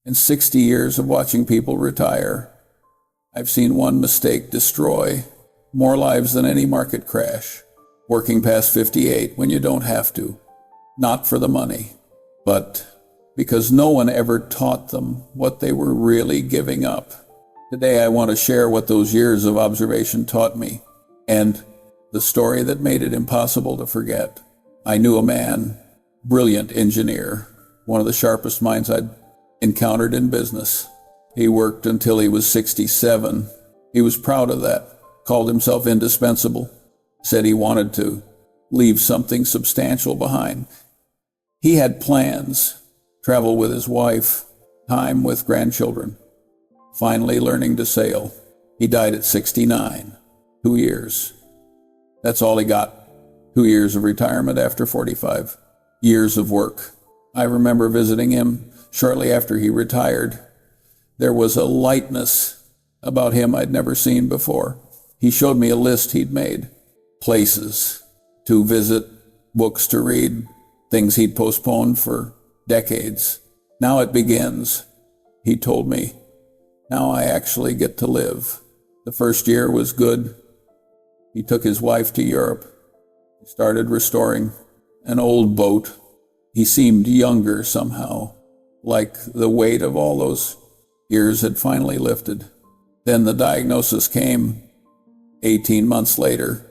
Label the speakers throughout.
Speaker 1: In 60 years of watching people retire, I've seen one mistake destroy more lives than any market crash. Working past 58 when you don't have to. Not for the money, but because no one ever taught them what they were really giving up. Today I want to share what those years of observation taught me, and the story that made it impossible to forget. I knew a man, brilliant engineer, one of the sharpest minds I'd encountered in business. He worked until he was 67. He was proud of that, called himself indispensable, said he wanted to leave something substantial behind. He had plans, travel with his wife, time with grandchildren, finally learning to sail. He died at 69, 2 years. That's all he got, 2 years of retirement after 45 years of work. I remember visiting him shortly after he retired. There was a lightness about him I'd never seen before. He showed me a list he'd made, places to visit, books to read, things he'd postponed for decades. Now it begins, he told me. Now I actually get to live. The first year was good. He took his wife to Europe. He started restoring an old boat. He seemed younger somehow, like the weight of all those years had finally lifted. Then the diagnosis came 18 months later.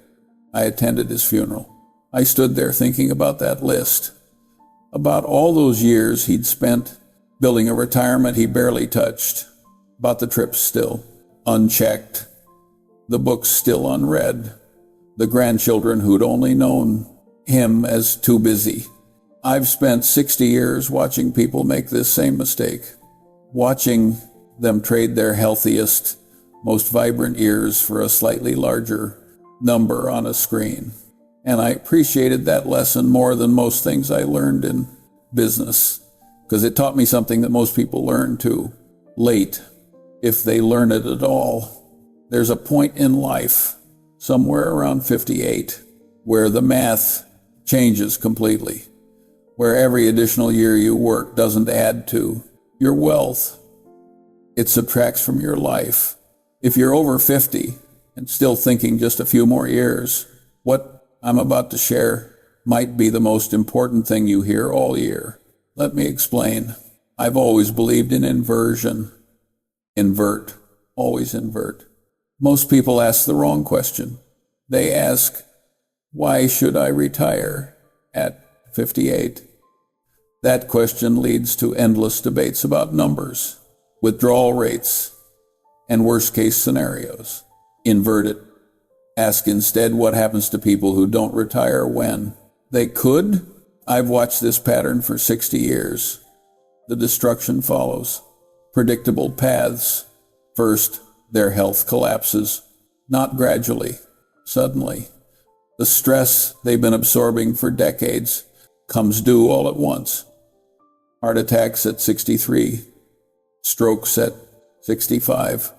Speaker 1: I attended his funeral. I stood there thinking about that list, about all those years he'd spent building a retirement he barely touched, about the trips still unchecked, the books still unread, the grandchildren who'd only known him as too busy. I've spent 60 years watching people make this same mistake, watching them trade their healthiest, most vibrant years for a slightly larger number on a screen. And I appreciated that lesson more than most things I learned in business, because it taught me something that most people learn too late, if they learn it at all. There's a point in life, somewhere around 58, where the math changes completely, where every additional year you work doesn't add to your wealth. It subtracts from your life. If you're over 50 and still thinking just a few more years, what I'm about to share might be the most important thing you hear all year. Let me explain. I've always believed in inversion. Invert. Always invert. Most people ask the wrong question. They ask, why should I retire at 58? That question leads to endless debates about numbers, withdrawal rates, and worst-case scenarios. Invert it. Ask instead what happens to people who don't retire when they could. I've watched this pattern for 60 years. The destruction follows. Predictable paths. First, their health collapses, not gradually, suddenly. The stress they've been absorbing for decades comes due all at once. Heart attacks at 63, strokes at 65,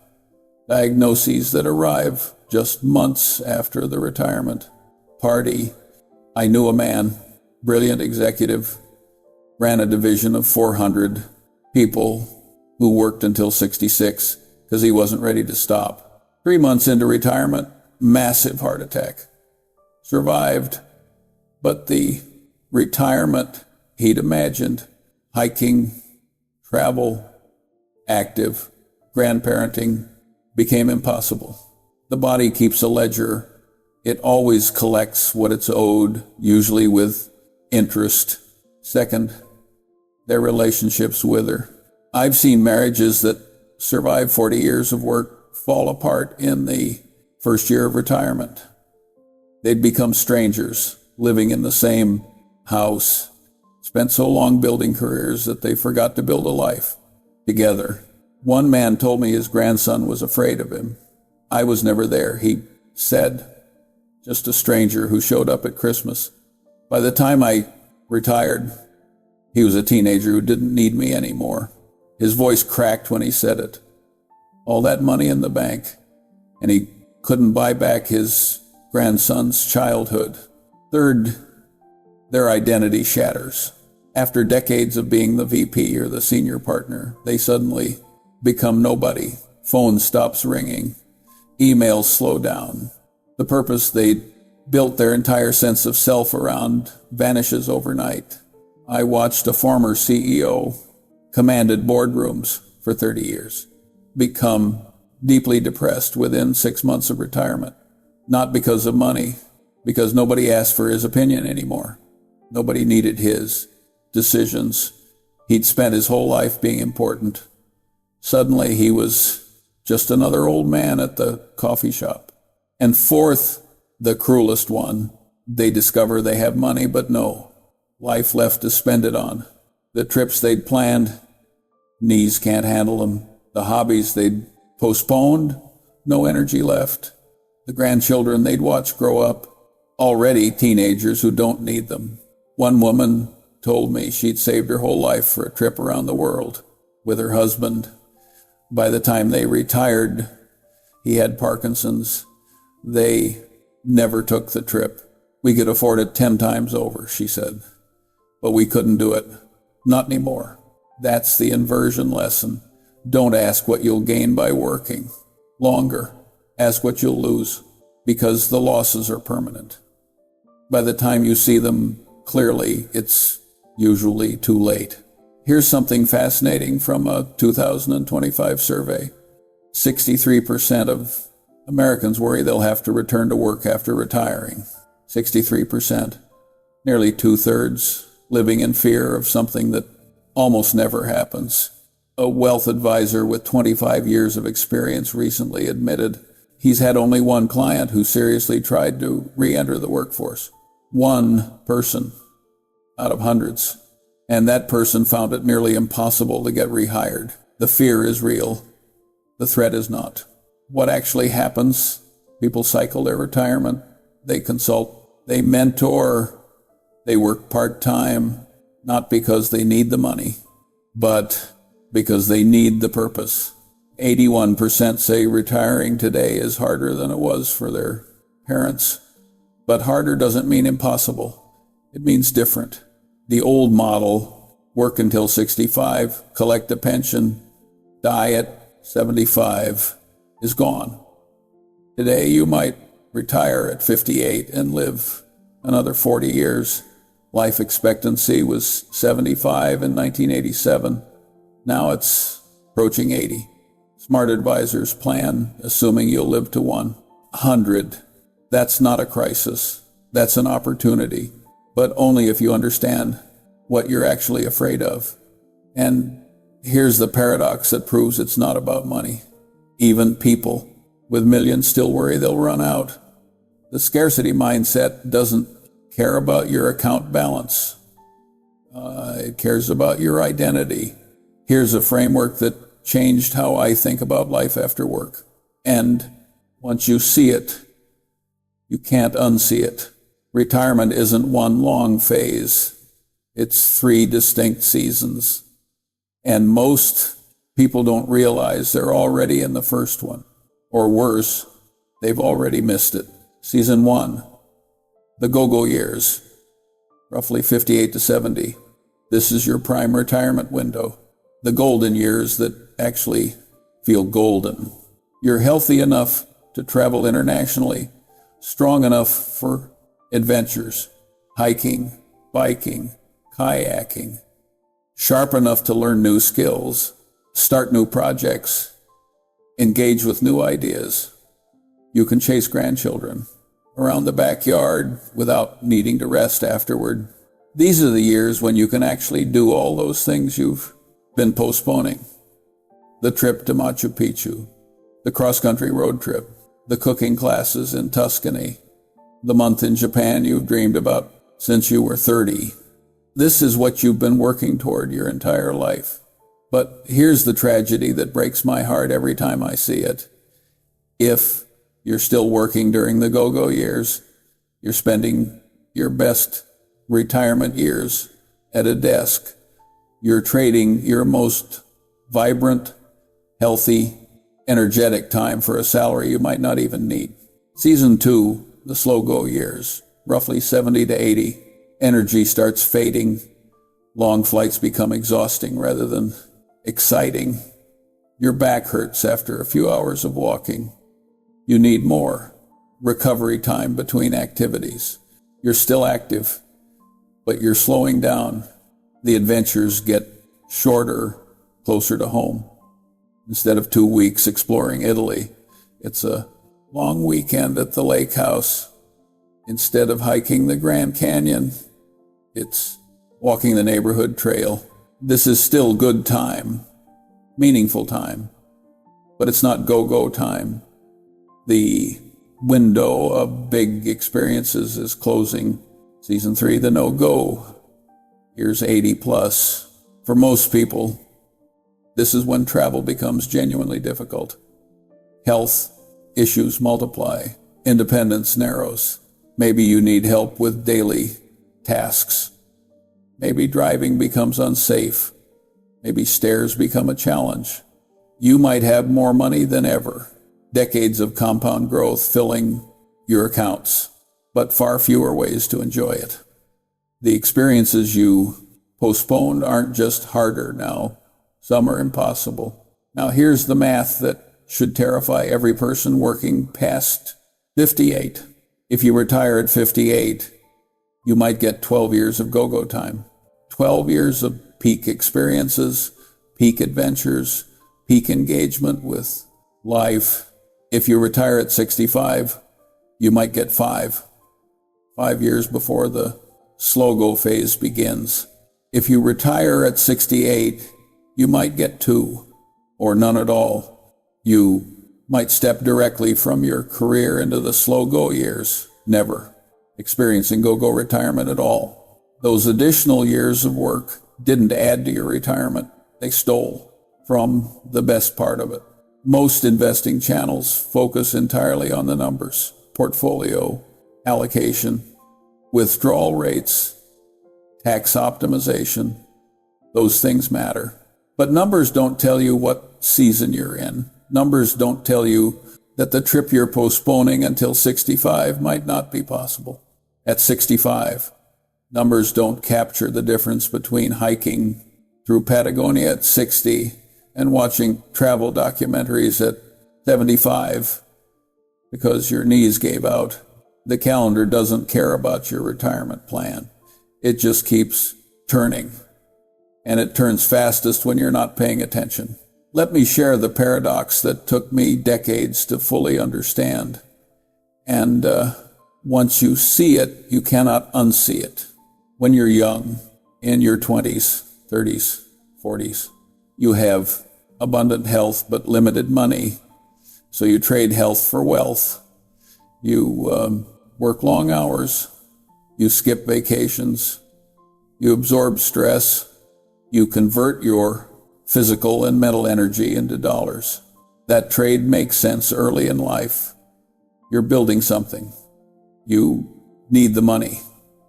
Speaker 1: diagnoses that arrive just months after the retirement party. I knew a man, brilliant executive, ran a division of 400 people who worked until 66 because he wasn't ready to stop. 3 months into retirement, massive heart attack. Survived, but the retirement he'd imagined, hiking, travel, active, grandparenting, became impossible. The body keeps a ledger. It always collects what it's owed, usually with interest. Second, their relationships wither. I've seen marriages that survive 40 years of work fall apart in the first year of retirement. They'd become strangers, living in the same house, spent so long building careers that they forgot to build a life together. One man told me his grandson was afraid of him. I was never there, he said, just a stranger who showed up at Christmas. By the time I retired, he was a teenager who didn't need me anymore. His voice cracked when he said it. All that money in the bank, and he couldn't buy back his grandson's childhood. Third, their identity shatters. After decades of being the VP or the senior partner, they suddenly become nobody. Phone stops ringing. Emails slow down. The purpose they built their entire sense of self around vanishes overnight. I watched a former CEO, commanded boardrooms for 30 years, become deeply depressed within 6 months of retirement. Not because of money, because nobody asked for his opinion anymore. Nobody needed his decisions. He'd spent his whole life being important. Suddenly he was just another old man at the coffee shop. And fourth, the cruelest one, they discover they have money, but no life left to spend it on. The trips they'd planned, knees can't handle them. The hobbies they'd postponed, no energy left. The grandchildren they'd watch grow up, already teenagers who don't need them. One woman told me she'd saved her whole life for a trip around the world with her husband. By the time they retired, he had Parkinson's. They never took the trip. We could afford it 10 times over, she said, but we couldn't do it. Not anymore. That's the inversion lesson. Don't ask what you'll gain by working longer. Ask what you'll lose, because the losses are permanent. By the time you see them clearly, it's usually too late. Here's something fascinating from a 2025 survey. 63% of Americans worry they'll have to return to work after retiring. 63%. Nearly 2/3 living in fear of something that almost never happens. A wealth advisor with 25 years of experience recently admitted he's had only one client who seriously tried to re-enter the workforce. One person out of hundreds. And that person found it nearly impossible to get rehired. The fear is real. The threat is not. What actually happens? People cycle their retirement. They consult. They mentor. They work part-time, not because they need the money, but because they need the purpose. 81% say retiring today is harder than it was for their parents. But harder doesn't mean impossible. It means different. The old model, work until 65, collect a pension, die at 75, is gone. Today you might retire at 58 and live another 40 years. Life expectancy was 75 in 1987. Now it's approaching 80. Smart advisors plan, assuming you'll live to 100. That's not a crisis. That's an opportunity, but only if you understand what you're actually afraid of. And here's the paradox that proves it's not about money. Even people with millions still worry they'll run out. The scarcity mindset doesn't care about your account balance. It cares about your identity. Here's a framework that changed how I think about life after work. And once you see it, you can't unsee it. Retirement isn't one long phase. It's 3 distinct seasons. And most people don't realize they're already in the first one. Or worse, they've already missed it. Season 1, the go-go years, roughly 58 to 70. This is your prime retirement window. The golden years that actually feel golden. You're healthy enough to travel internationally, strong enough for adventures, hiking, biking, kayaking, sharp enough to learn new skills, start new projects, engage with new ideas. You can chase grandchildren around the backyard without needing to rest afterward. These are the years when you can actually do all those things you've been postponing. The trip to Machu Picchu, the cross-country road trip, the cooking classes in Tuscany, the month in Japan you've dreamed about since you were 30. This is what you've been working toward your entire life. But here's the tragedy that breaks my heart every time I see it. If you're still working during the go-go years, you're spending your best retirement years at a desk. You're trading your most vibrant, healthy, energetic time for a salary you might not even need. Season 2, the slow-go years, roughly 70 to 80. Energy starts fading. Long flights become exhausting rather than exciting. Your back hurts after a few hours of walking. You need more recovery time between activities. You're still active, but you're slowing down. The adventures get shorter, closer to home. Instead of 2 weeks exploring Italy, it's a long weekend at the lake house. Instead of hiking the Grand Canyon, it's walking the neighborhood trail. This is still good time, meaningful time, but it's not go-go time. The window of big experiences is closing. Season 3, the no-go. Here's 80 plus. For most people, this is when travel becomes genuinely difficult. Health issues multiply. Independence narrows. Maybe you need help with daily tasks. Maybe driving becomes unsafe. Maybe stairs become a challenge. You might have more money than ever. Decades of compound growth filling your accounts, but far fewer ways to enjoy it. The experiences you postponed aren't just harder now. Some are impossible. Now here's the math that should terrify every person working past 58. If you retire at 58, you might get 12 years of go-go time. 12 years of peak experiences, peak adventures, peak engagement with life. If you retire at 65, you might get 5 years before the slow-go phase begins. If you retire at 68, you might get 2 or none at all. You might step directly from your career into the slow-go years, never experiencing go-go retirement at all. Those additional years of work didn't add to your retirement. They stole from the best part of it. Most investing channels focus entirely on the numbers, portfolio, allocation, withdrawal rates, tax optimization. Those things matter. But numbers don't tell you what season you're in. Numbers don't tell you that the trip you're postponing until 65 might not be possible. At 65, numbers don't capture the difference between hiking through Patagonia at 60 and watching travel documentaries at 75 because your knees gave out. The calendar doesn't care about your retirement plan. It just keeps turning. And it turns fastest when you're not paying attention. Let me share the paradox that took me decades to fully understand. And once you see it, you cannot unsee it. When you're young, in your 20s, 30s, 40s, you have abundant health but limited money. So you trade health for wealth. You work long hours. You skip vacations. You absorb stress. You convert your physical and mental energy into dollars. That trade makes sense early in life. You're building something. You need the money.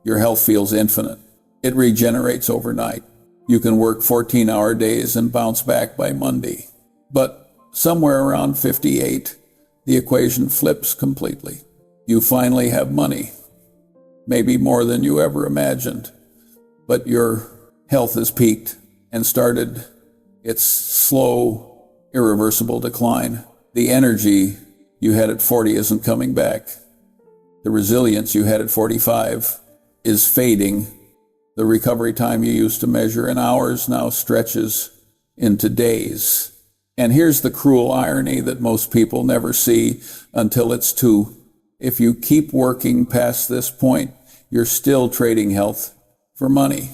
Speaker 1: Your health feels infinite. It regenerates overnight. You can work 14-hour days and bounce back by Monday. But somewhere around 58, the equation flips completely. You finally have money, maybe more than you ever imagined, but your health has peaked and started its slow, irreversible decline. The energy you had at 40 isn't coming back. The resilience you had at 45 is fading. The recovery time you used to measure in hours now stretches into days. And here's the cruel irony that most people never see until it's too. If you keep working past this point, you're still trading health for money.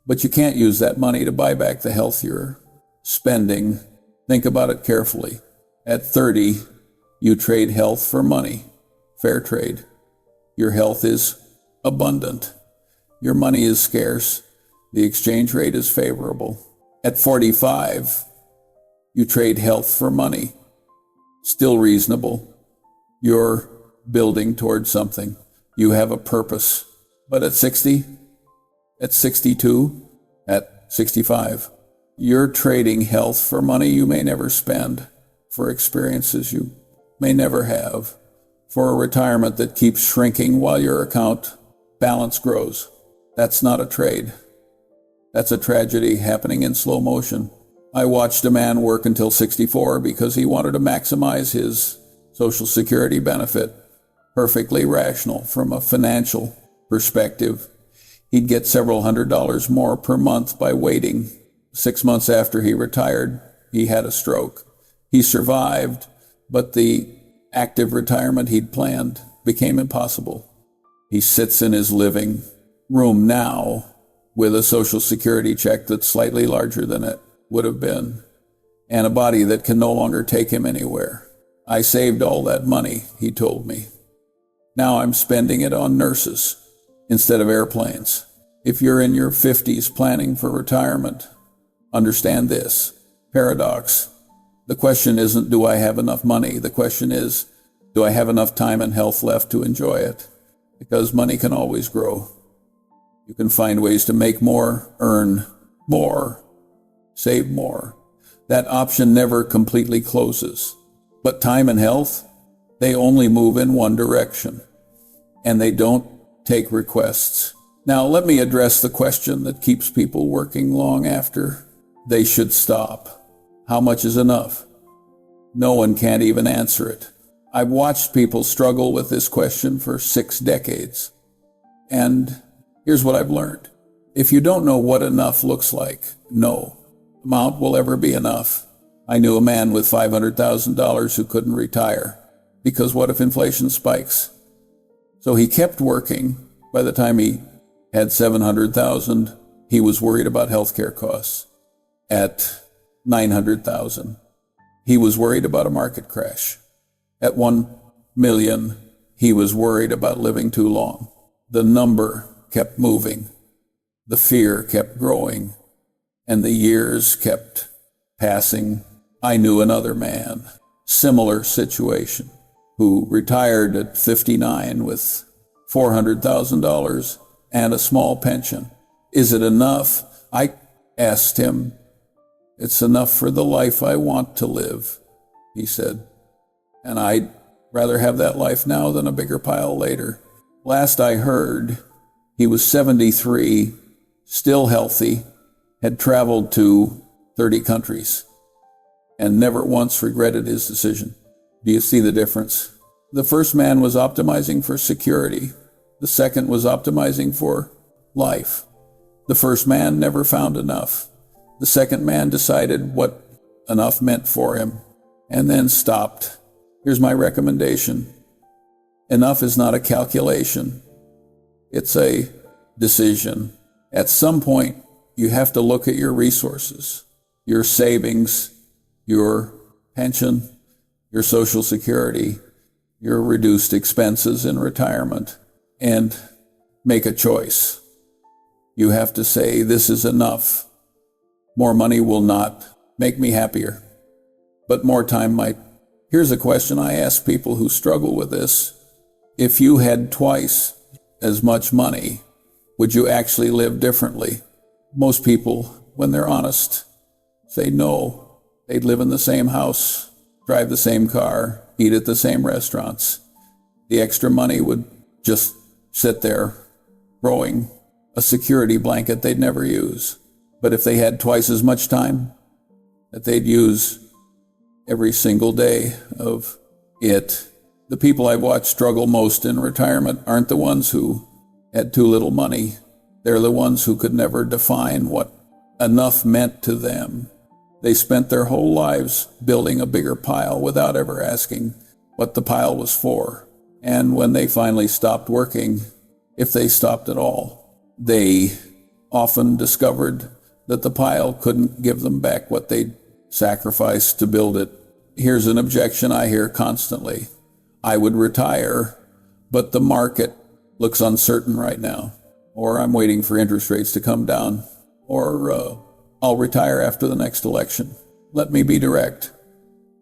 Speaker 1: But you can't use that money to buy back the health you're spending. Think about it carefully. At 30, you trade health for money. Fair trade. Your health is abundant. Your money is scarce. The exchange rate is favorable. At 45, you trade health for money. Still reasonable. You're building towards something. You have a purpose. But at 60, at 62, at 65, you're trading health for money you may never spend, for experiences you may never have, for a retirement that keeps shrinking while your account balance grows. That's not a trade. That's a tragedy happening in slow motion. I watched a man work until 64 because he wanted to maximize his Social Security benefit. Perfectly rational from a financial perspective. He'd get several $100s more per month by waiting. 6 months after he retired, he had a stroke. He survived, but the active retirement he'd planned became impossible. He sits in his living room now with a Social Security check that's slightly larger than it would have been, and a body that can no longer take him anywhere. I saved all that money, he told me. Now I'm spending it on nurses instead of airplanes. If you're in your 50s planning for retirement, understand this paradox. The question isn't, do I have enough money? The question is, do I have enough time and health left to enjoy it? Because money can always grow. You can find ways to make more, earn more, save more. That option never completely closes. But time and health, they only move in one direction, and they don't take requests. Now, let me address the question that keeps people working long after they should stop. How much is enough? No one can't even answer it. I've watched people struggle with this question for 6 decades. And here's what I've learned. If you don't know what enough looks like, no amount will ever be enough. I knew a man with $500,000 who couldn't retire, because what if inflation spikes? So he kept working. By the time he had $700,000, he was worried about healthcare costs. At $900,000, he was worried about a market crash. At $1 million, he was worried about living too long. The number kept moving. The fear kept growing. And the years kept passing. I knew another man, similar situation, who retired at 59 with $400,000 and a small pension. Is it enough? I asked him. It's enough for the life I want to live, he said. And I'd rather have that life now than a bigger pile later. Last I heard, he was 73, still healthy, had traveled to 30 countries, and never once regretted his decision. Do you see the difference? The first man was optimizing for security. The second was optimizing for life. The first man never found enough. The second man decided what enough meant for him, and then stopped. Here's my recommendation. Enough is not a calculation. It's a decision. At some point, you have to look at your resources, your savings, your pension, your Social Security, your reduced expenses in retirement, and make a choice. You have to say, this is enough. More money will not make me happier, but more time might. Here's a question I ask people who struggle with this. If you had twice as much money, would you actually live differently? Most people, when they're honest, say no. They'd live in the same house, drive the same car, eat at the same restaurants. The extra money would just sit there, growing a security blanket they'd never use. But if they had twice as much time that they'd use every single day of it, the people I've watched struggle most in retirement aren't the ones who had too little money. They're the ones who could never define what enough meant to them. They spent their whole lives building a bigger pile without ever asking what the pile was for. And when they finally stopped working, if they stopped at all, they often discovered that the pile couldn't give them back what they'd sacrificed to build it. Here's an objection I hear constantly. I would retire, but the market looks uncertain right now. Or I'm waiting for interest rates to come down. Or I'll retire after the next election. Let me be direct.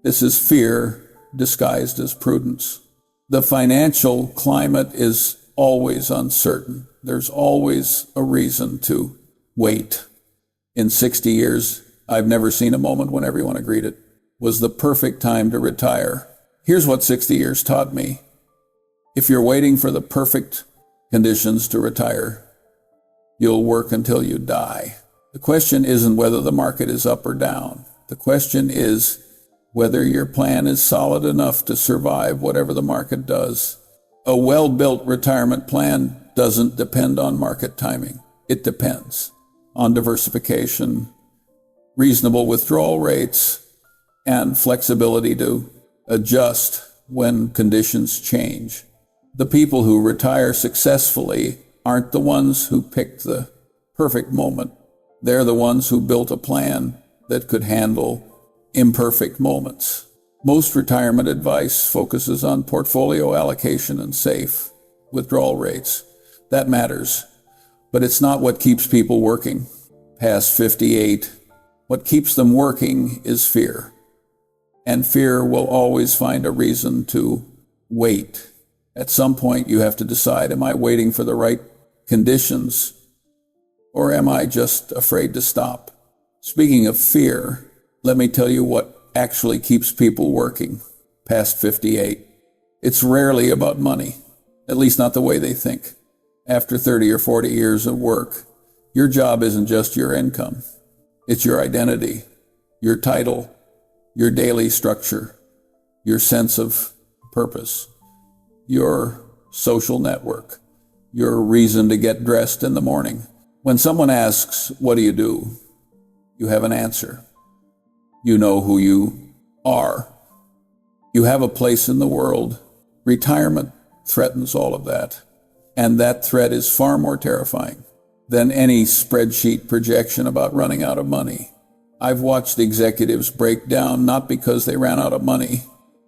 Speaker 1: This is fear disguised as prudence. The financial climate is always uncertain. There's always a reason to wait. In 60 years, I've never seen a moment when everyone agreed it was the perfect time to retire. Here's what 60 years taught me. If you're waiting for the perfect conditions to retire, you'll work until you die. The question isn't whether the market is up or down. The question is whether your plan is solid enough to survive whatever the market does. A well-built retirement plan doesn't depend on market timing. It depends on diversification, reasonable withdrawal rates, and flexibility to adjust when conditions change. The people who retire successfully aren't the ones who picked the perfect moment. They're the ones who built a plan that could handle imperfect moments. Most retirement advice focuses on portfolio allocation and safe withdrawal rates. That matters, but it's not what keeps people working past 58. What keeps them working is fear. And fear will always find a reason to wait. At some point, you have to decide, am I waiting for the right conditions, or am I just afraid to stop? Speaking of fear, let me tell you what actually keeps people working past 58. It's rarely about money, at least not the way they think. After 30 or 40 years of work, your job isn't just your income. It's your identity, your title, your daily structure, your sense of purpose, your social network, your reason to get dressed in the morning. When someone asks, what do? You have an answer. You know who you are. You have a place in the world. Retirement threatens all of that. And that threat is far more terrifying than any spreadsheet projection about running out of money. I've watched executives break down not because they ran out of money,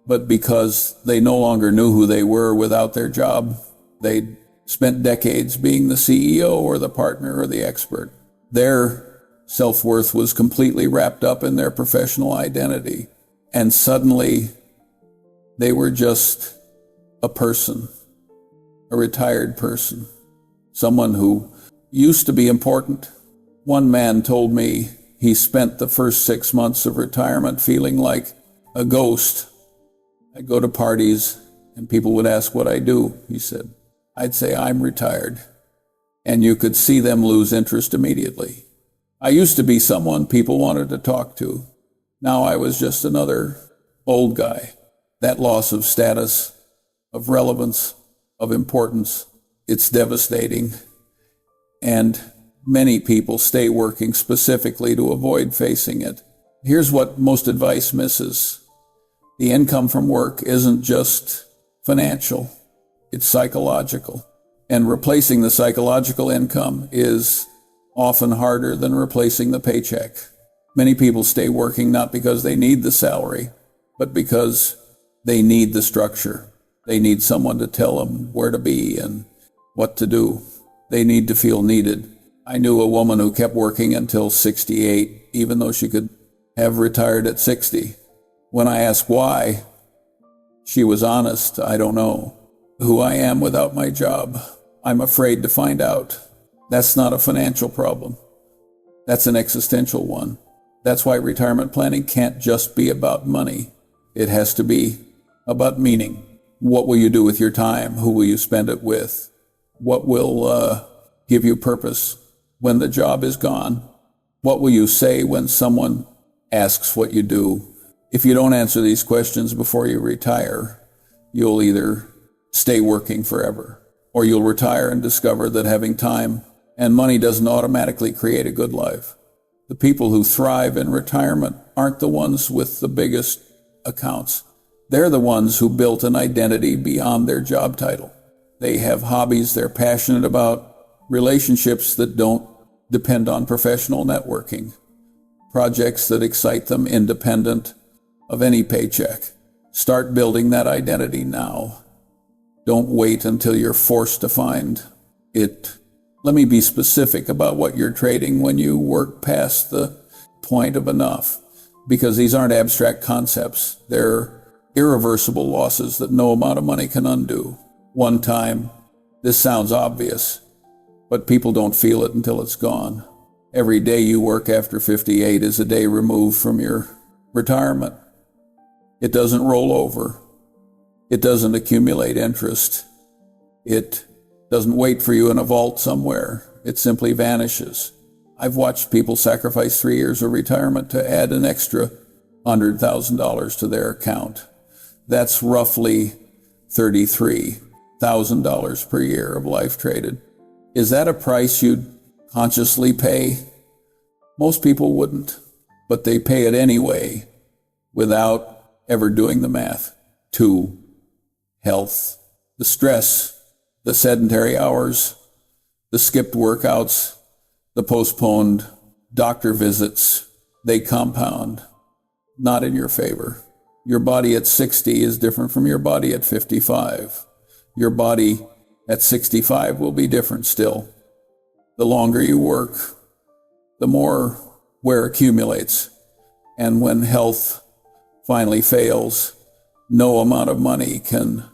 Speaker 1: but because they no longer knew who they were without their job. They'd spent decades being the CEO or the partner or the expert. Their self-worth was completely wrapped up in their professional identity. And suddenly, they were just a person, a retired person, someone who used to be important. One man told me he spent the first 6 months of retirement feeling like a ghost. I'd go to parties and people would ask what I do, he said. I'd say, I'm retired. And you could see them lose interest immediately. I used to be someone people wanted to talk to. Now I was just another old guy. That loss of status, of relevance, of importance, it's devastating. And many people stay working specifically to avoid facing it. Here's what most advice misses. The income from work isn't just financial, it's psychological. And replacing the psychological income is often harder than replacing the paycheck. Many people stay working not because they need the salary, but because they need the structure. They need someone to tell them where to be and what to do. They need to feel needed. I knew a woman who kept working until 68, even though she could have retired at 60. When I asked why, she was honest. I don't know who I am without my job. I'm afraid to find out. That's not a financial problem. That's an existential one. That's why retirement planning can't just be about money. It has to be about meaning. What will you do with your time? Who will you spend it with? What will give you purpose when the job is gone? What will you say when someone asks what you do? If you don't answer these questions before you retire, you'll either stay working forever, or you'll retire and discover that having time and money doesn't automatically create a good life. The people who thrive in retirement aren't the ones with the biggest accounts. They're the ones who built an identity beyond their job title. They have hobbies they're passionate about, relationships that don't depend on professional networking, projects that excite them independent of any paycheck. Start building that identity now. Don't wait until you're forced to find it. Let me be specific about what you're trading when you work past the point of enough, because these aren't abstract concepts. They're irreversible losses that no amount of money can undo. One time, this sounds obvious, but people don't feel it until it's gone. Every day you work after 58 is a day removed from your retirement. It doesn't roll over. It doesn't accumulate interest. It doesn't wait for you in a vault somewhere. It simply vanishes. I've watched people sacrifice 3 years of retirement to add an extra $100,000 to their account. That's roughly $33,000 per year of life traded. Is that a price you'd consciously pay? Most people wouldn't, but they pay it anyway without ever doing the math. 2, health. The stress, the sedentary hours, the skipped workouts, the postponed doctor visits, they compound, not in your favor. Your body at 60 is different from your body at 55. Your body at 65 will be different still. The longer you work, the more wear accumulates. And when health finally fails, no amount of money can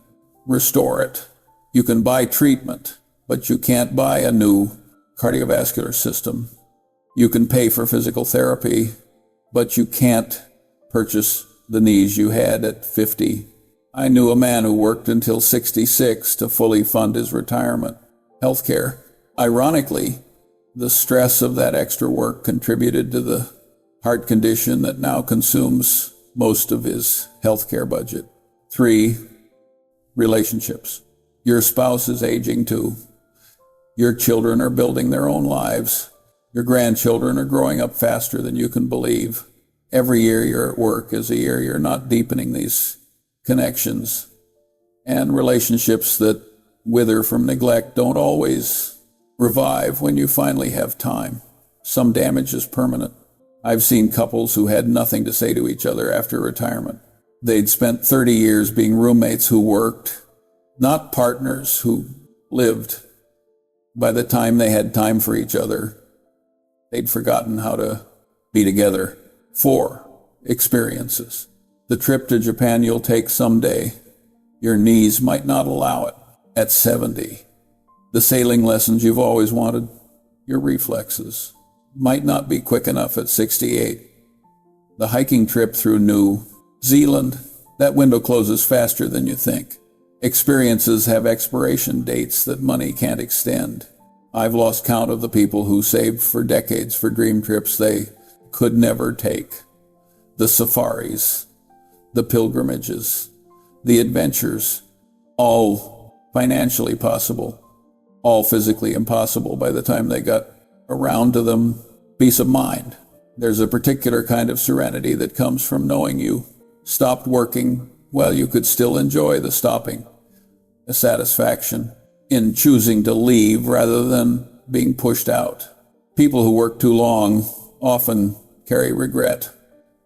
Speaker 1: restore it. You can buy treatment, but you can't buy a new cardiovascular system. You can pay for physical therapy, but you can't purchase the knees you had at 50. I knew a man who worked until 66 to fully fund his retirement. Healthcare. Ironically, the stress of that extra work contributed to the heart condition that now consumes most of his healthcare budget. 3, relationships. Your spouse is aging too. Your children are building their own lives. Your grandchildren are growing up faster than you can believe. Every year you're at work is a year you're not deepening these connections. And relationships that wither from neglect don't always revive when you finally have time. Some damage is permanent. I've seen couples who had nothing to say to each other after retirement. They'd spent 30 years being roommates who worked, not partners who lived. By the time they had time for each other, they'd forgotten how to be together. 4, experiences. The trip to Japan you'll take someday, your knees might not allow it at 70. The sailing lessons you've always wanted, your reflexes, might not be quick enough at 68. The hiking trip through New Zealand, that window closes faster than you think. Experiences have expiration dates that money can't extend. I've lost count of the people who saved for decades for dream trips they could never take. The safaris, the pilgrimages, the adventures, all financially possible, all physically impossible by the time they got around to them. Peace of mind. There's a particular kind of serenity that comes from knowing you stopped working while you could still enjoy the stopping. A satisfaction in choosing to leave rather than being pushed out. People who work too long often carry regret,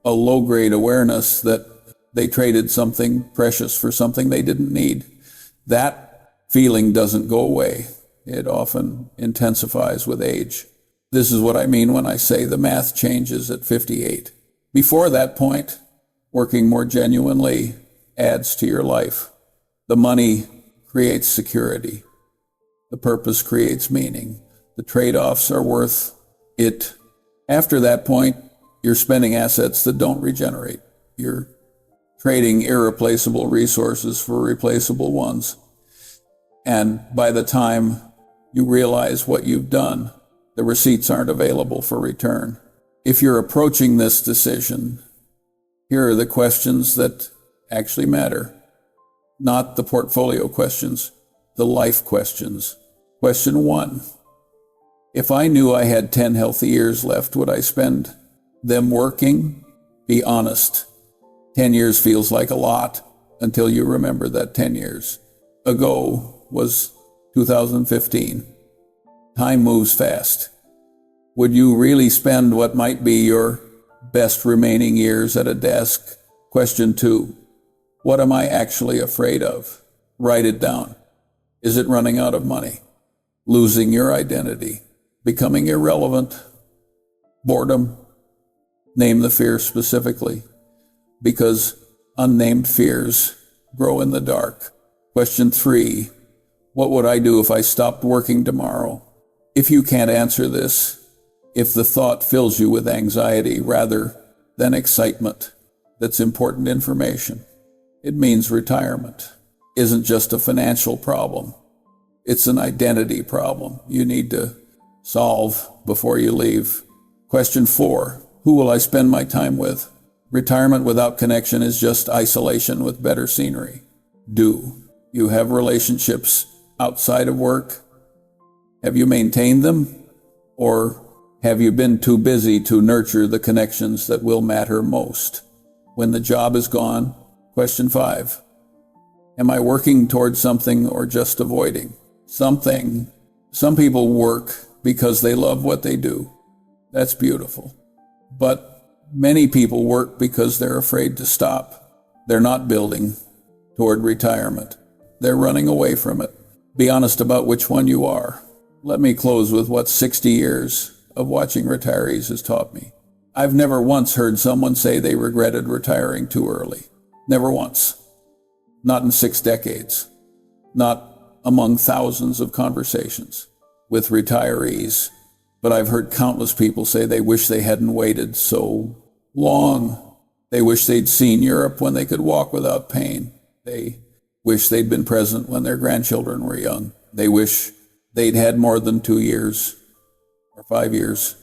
Speaker 1: a low-grade awareness that they traded something precious for something they didn't need. That feeling doesn't go away. It often intensifies with age. This is what I mean when I say the math changes at 58. Before that point, working more genuinely adds to your life. The money creates security. The purpose creates meaning. The trade-offs are worth it. After that point, you're spending assets that don't regenerate. You're trading irreplaceable resources for replaceable ones. And by the time you realize what you've done, the receipts aren't available for return. If you're approaching this decision, here are the questions that actually matter. Not the portfolio questions, the life questions. Question 1. If I knew I had 10 healthy years left, would I spend them working? Be honest. 10 years feels like a lot until you remember that 10 years ago was 2015. Time moves fast. Would you really spend what might be your best remaining years at a desk? Question 2. What am I actually afraid of? Write it down. Is it running out of money? Losing your identity? Becoming irrelevant? Boredom? Name the fear specifically, because unnamed fears grow in the dark. Question 3. What would I do if I stopped working tomorrow? If you can't answer this, if the thought fills you with anxiety rather than excitement, that's important information. It means retirement isn't just a financial problem. It's an identity problem. You need to Solve before you leave. Question 4. Who will I spend my time with? Retirement without connection is just isolation with better scenery. Do you have relationships outside of work? Have you maintained them? Or have you been too busy to nurture the connections that will matter most when the job is gone? Question 5. Am I working towards something or just avoiding something? Some people work because they love what they do. That's beautiful. But many people work because they're afraid to stop. They're not building toward retirement. They're running away from it. Be honest about which one you are. Let me close with what 60 years of watching retirees has taught me. I've never once heard someone say they regretted retiring too early. Never once. Not in 6 decades. Not among thousands of conversations with retirees. But I've heard countless people say they wish they hadn't waited so long. They wish they'd seen Europe when they could walk without pain. They wish they'd been present when their grandchildren were young. They wish they'd had more than 2 years or 5 years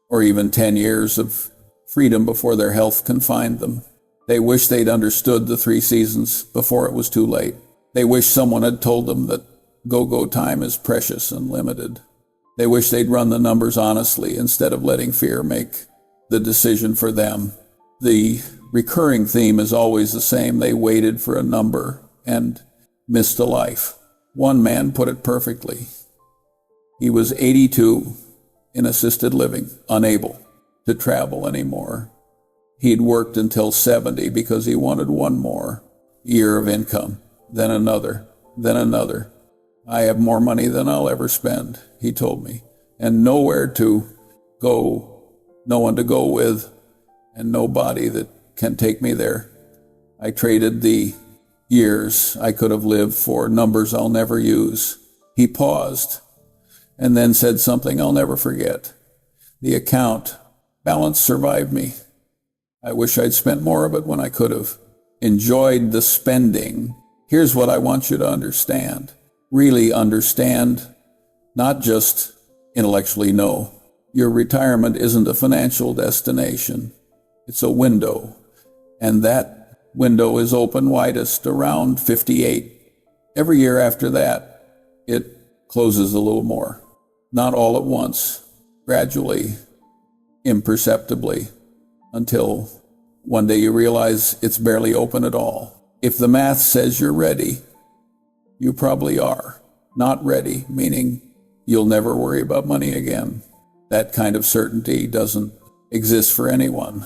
Speaker 1: or even 10 years of freedom before their health confined them. They wish they'd understood the 3 seasons before it was too late. They wish someone had told them that go-go time is precious and limited. They wish they'd run the numbers honestly instead of letting fear make the decision for them. The recurring theme is always the same. They waited for a number and missed a life. One man put it perfectly. He was 82 in assisted living, unable to travel anymore. He'd worked until 70 because he wanted one more year of income, then another, then another. I have more money than I'll ever spend, he told me, and nowhere to go, no one to go with, and nobody that can take me there. I traded the years I could have lived for numbers I'll never use. He paused and then said something I'll never forget. The account balance survived me. I wish I'd spent more of it when I could have. Enjoyed the spending. Here's what I want you to understand. Really understand, not just intellectually know. Your retirement isn't a financial destination. It's a window. And that window is open widest around 58. Every year after that, it closes a little more. Not all at once, gradually, imperceptibly, until one day you realize it's barely open at all. If the math says you're ready, you probably are. Not ready, meaning you'll never worry about money again. That kind of certainty doesn't exist for anyone.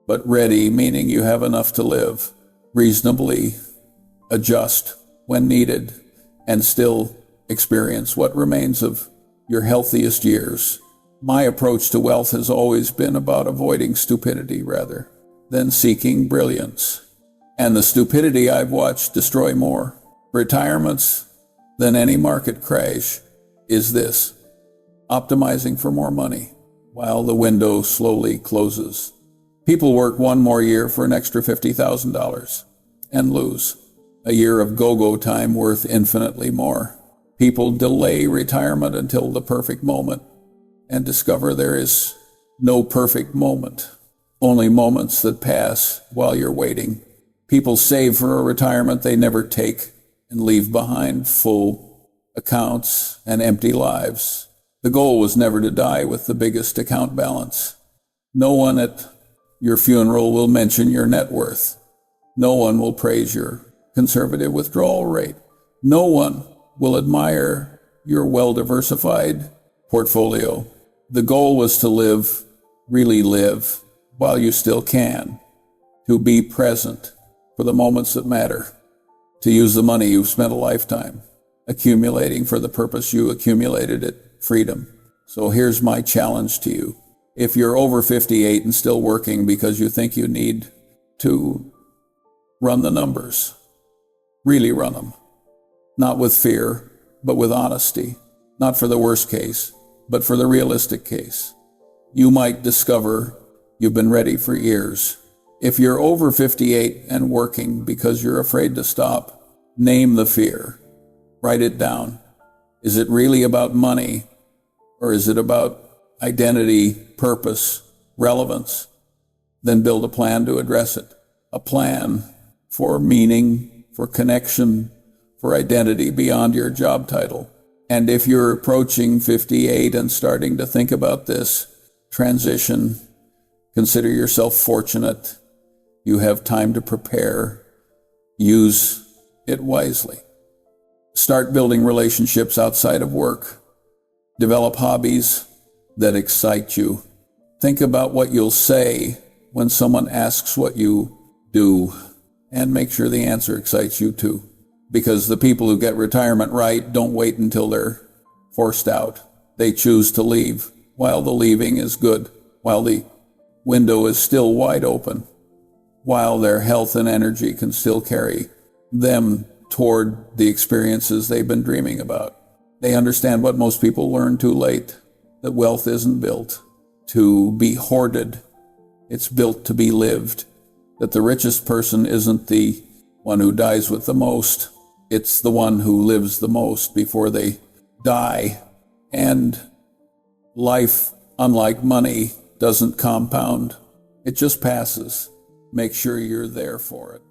Speaker 1: But ready, meaning you have enough to live, reasonably adjust when needed, and still experience what remains of your healthiest years. My approach to wealth has always been about avoiding stupidity rather than seeking brilliance. And the stupidity I've watched destroy more retirements than any market crash is this: optimizing for more money while the window slowly closes. People work one more year for an extra $50,000 and lose a year of go-go time worth infinitely more. People delay retirement until the perfect moment and discover there is no perfect moment, only moments that pass while you're waiting. People save for a retirement they never take and leave behind full accounts and empty lives. The goal was never to die with the biggest account balance. No one at your funeral will mention your net worth. No one will praise your conservative withdrawal rate. No one will admire your well-diversified portfolio. The goal was to live, really live, while you still can, to be present for the moments that matter, to use the money you've spent a lifetime accumulating for the purpose you accumulated it, freedom. So here's my challenge to you. If you're over 58 and still working because you think you need to run the numbers, really run them. Not with fear, but with honesty. Not for the worst case, but for the realistic case. You might discover you've been ready for years. If you're over 58 and working because you're afraid to stop, name the fear. Write it down. Is it really about money, Or is it about identity, purpose, relevance? Then build a plan to address it. A plan for meaning, for connection, for identity beyond your job title. And if you're approaching 58 and starting to think about this transition, consider yourself fortunate. You have time to prepare. Use it wisely. Start building relationships outside of work. Develop hobbies that excite you. Think about what you'll say when someone asks what you do, and make sure the answer excites you too. Because the people who get retirement right don't wait until they're forced out. They choose to leave while the leaving is good, while the window is still wide open, while their health and energy can still carry them toward the experiences they've been dreaming about. They understand what most people learn too late, that wealth isn't built to be hoarded. It's built to be lived. That the richest person isn't the one who dies with the most. It's the one who lives the most before they die. And life, unlike money, doesn't compound. It just passes. Make sure you're there for it.